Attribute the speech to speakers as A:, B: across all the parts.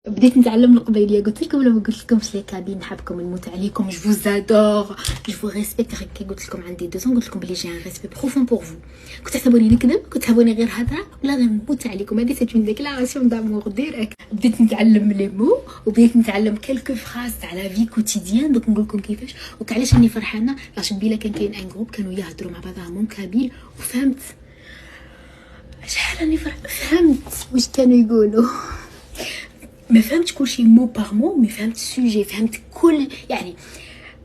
A: بديت نتعلم القبيليه. قلت لكم ولا ما قلت لكمش لي كابين نحبكم نموت عليكم، جو فوز ادور جو فو ريسبكت. كي قلت لكم عندي 2 قلت لكم بلي جي ان ريسبي بروفون بور فو. كنت تحسبوني نكذب، كنت تحسبوني غير هضره، ولا نموت عليكم. هذه سيت اون ديكلاراسيون دامور ديريكت. بديت نتعلم لي مو وبديت نتعلم كلكو فراز تاع لا في كوتيديان. دوك نقول لكم كيفاش وكعلاش راني فرحانه. لاش بيلا كان كاين ان جروب كانوا يهضروا مع بعضهم مون كابيل وفهمت شحال راني فهمت واش كانوا يقولوا. ما فهمتش كل شيء مو باغ مو، مي فهمت السوجي، فهمت كل يعني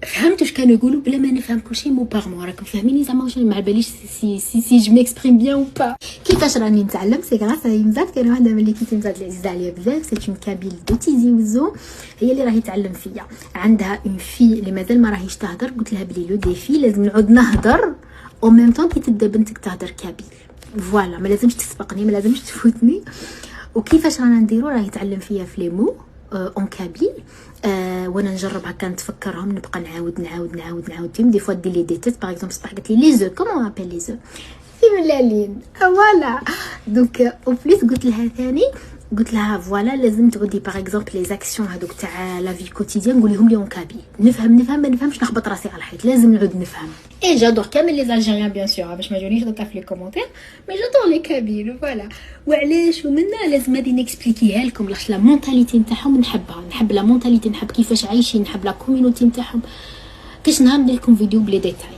A: فهمت واش كانوا يقولوا بلا ما نفهم كل شيء مو باغ مو. راكم فاهميني زعما واش ما باليش سي جو ميكسبريم بيان او با. كيفاش راني نتعلم سي غراس هي مزاد. كاين واحده من اللي كنت مزاد العزيزه عليا بزاف، سي اون كابيل دو تيزي وزو، هي اللي راهي تعلم فيا. عندها اون في اللي مازال ما راهيش تهضر، قلت لها بلي لو ديفي لازم نعود نهضر او ميم طون كي تبدا بنتك تهضر كابيل. فوالا ما لازمش تسبقني، ما لازمش تفوتني. وكيفاش رانا نديرو راهي تعلم فيا في لي مو اون كابيل. وانا نجرب هكا نتفكرهم، نبقى نعاود فيهم. دي فوا دير لي دي تيت باغ اكزومبل صباح قالت لي لي زو كومون ابل لي زو في ملالين فوالا. دونك او بليس قلت لها ثاني، قلت لها فوالا لازم تعودي باغ اكزومبل لي زاكسيون هذوك تاع لا في كوتيديان قوليهم لي اون كابيل. نفهم ما نفهمش نخبط راسي على الحيط، لازم نعود نفهم. اي جادور كامل لي زالجيريان بيان سور باش ما يجونيش غلطه في لي كومونتير، مي جادور لي كابيل فوالا. وعلاش ومنا لازم هادي نكسبليكيها لكم لاش لا مونتاليتي نتاعهم نحبها، نحب لا مونتاليتي، نحب كيفاش عايشين، نحب لا كوميونيتي نتاعهم. كاش نهار ندير لكم فيديو بلي ديتاي.